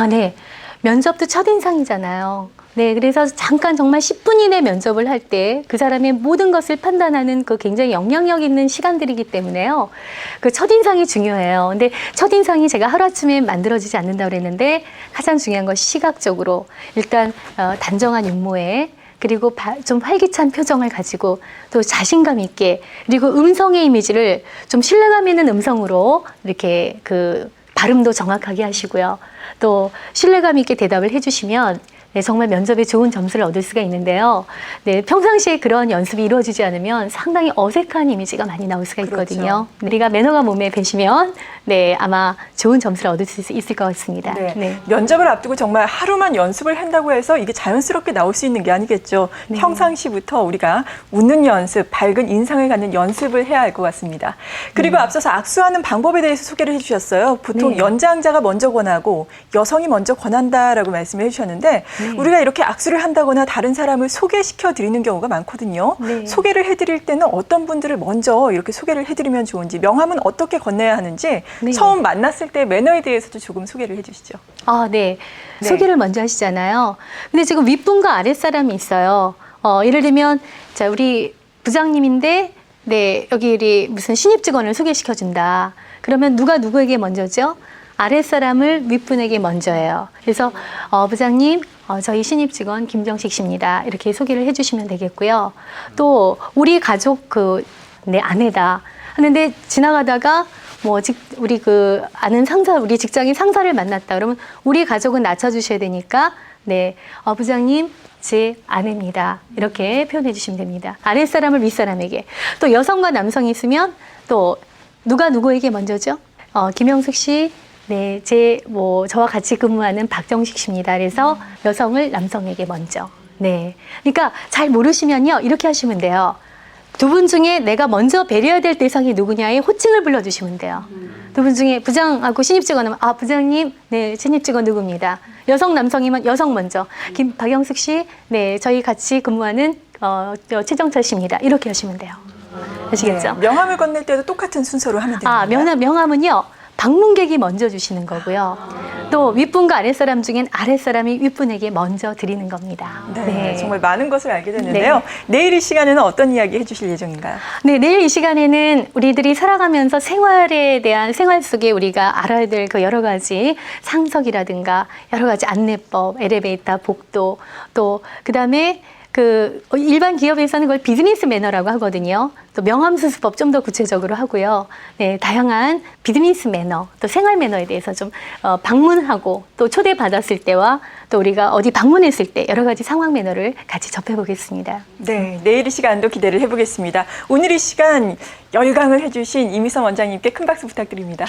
네. 면접도 첫인상이잖아요. 네, 그래서 잠깐 정말 10분 이내 면접을 할 때 그 사람의 모든 것을 판단하는 그 굉장히 영향력 있는 시간들이기 때문에요. 그 첫인상이 중요해요. 근데 첫인상이 제가 하루아침에 만들어지지 않는다고 그랬는데 가장 중요한 것이 시각적으로 일단 단정한 윤모에, 그리고 좀 활기찬 표정을 가지고 또 자신감 있게, 그리고 음성의 이미지를 좀 신뢰감 있는 음성으로 이렇게 그 발음도 정확하게 하시고요. 또 신뢰감 있게 대답을 해주시면 네, 정말 면접에 좋은 점수를 얻을 수가 있는데요. 네, 평상시에 그런 연습이 이루어지지 않으면 상당히 어색한 이미지가 많이 나올 수가 있거든요. 그렇죠. 우리가 매너가 몸에 배시면 네, 아마 좋은 점수를 얻을 수 있을 것 같습니다. 네. 네. 면접을 앞두고 정말 하루만 연습을 한다고 해서 이게 자연스럽게 나올 수 있는 게 아니겠죠. 네. 평상시부터 우리가 웃는 연습, 밝은 인상을 갖는 연습을 해야 할 것 같습니다. 그리고 앞서서 악수하는 방법에 대해서 소개를 해주셨어요. 보통 네. 연장자가 먼저 권하고 여성이 먼저 권한다라고 말씀을 해주셨는데 네. 우리가 이렇게 악수를 한다거나 다른 사람을 소개시켜 드리는 경우가 많거든요. 네. 소개를 해드릴 때는 어떤 분들을 먼저 이렇게 소개를 해드리면 좋은지, 명함은 어떻게 건네야 하는지 네. 처음 만났을 때 매너에 대해서도 조금 소개를 해주시죠. 아, 네. 네. 소개를 먼저 하시잖아요. 근데 지금 윗분과 아랫사람이 있어요. 예를 들면, 자, 우리 부장님인데, 네, 여기 우리 무슨 신입 직원을 소개시켜준다. 그러면 누가 누구에게 먼저죠? 아랫사람을 윗분에게 먼저 해요. 그래서, 부장님, 저희 신입 직원 김정식 씨입니다. 이렇게 소개를 해주시면 되겠고요. 또, 우리 가족 내 아내다. 하는데 지나가다가 우리 아는 상사, 우리 직장인 상사를 만났다. 그러면 우리 가족은 낮춰주셔야 되니까, 네, 부장님, 제 아내입니다. 이렇게 표현해 주시면 됩니다. 아랫사람을 윗사람에게. 또 여성과 남성이 있으면 또 누가 누구에게 먼저죠? 김영숙 씨, 네, 저와 같이 근무하는 박정식 씨입니다. 그래서 여성을 남성에게 먼저. 네. 그러니까 잘 모르시면요, 이렇게 하시면 돼요. 두 분 중에 내가 먼저 배려해야 될 대상이 누구냐의 호칭을 불러주시면 돼요. 두 분 중에 부장하고 신입 직원은 부장님, 네, 신입 직원 누구입니다. 여성, 남성이면 여성 먼저. 박영숙 씨, 네, 저희 같이 근무하는 최정철 씨입니다. 이렇게 하시면 돼요. 아시겠죠? 네, 명함을 건넬 때도 똑같은 순서로 하면 됩니다. 명함은요, 방문객이 먼저 주시는 거고요. 또 윗분과 아랫사람 중엔 아랫사람이 윗분에게 먼저 드리는 겁니다. 네, 정말 많은 것을 알게 됐는데요. 내일 이 시간에는 어떤 이야기 해주실 예정인가요? 네, 내일 이 시간에는 우리들이 살아가면서 생활에 대한 생활 속에 우리가 알아야 될 그 여러 가지 상석이라든가 여러 가지 안내법, 엘리베이터, 복도, 또 그다음에 일반 기업에서는 그걸 비즈니스 매너라고 하거든요. 또 명함 수수법 좀 더 구체적으로 하고요. 네, 다양한 비즈니스 매너, 또 생활 매너에 대해서 좀 방문하고 또 초대받았을 때와 또 우리가 어디 방문했을 때 여러 가지 상황 매너를 같이 접해보겠습니다. 네, 내일 이 시간도 기대를 해보겠습니다. 오늘 이 시간 열강을 해주신 이미선 원장님께 큰 박수 부탁드립니다.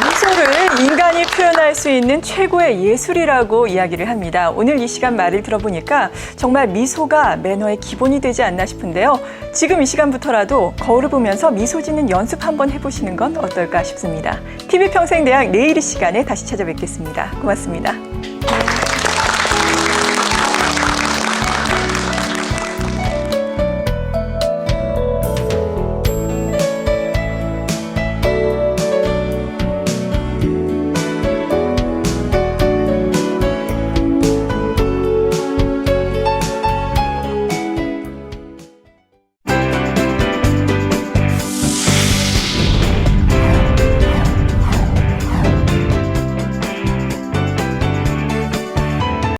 미소를 인간이 표현할 수 있는 최고의 예술이라고 이야기를 합니다. 오늘 이 시간 말을 들어보니까 정말 미소가 매너의 기본이 되지 않나 싶은데요. 지금 이 시간부터라도 거울을 보면서 미소 짓는 연습 한번 해보시는 건 어떨까 싶습니다. TV평생대학 내일 이 시간에 다시 찾아뵙겠습니다. 고맙습니다.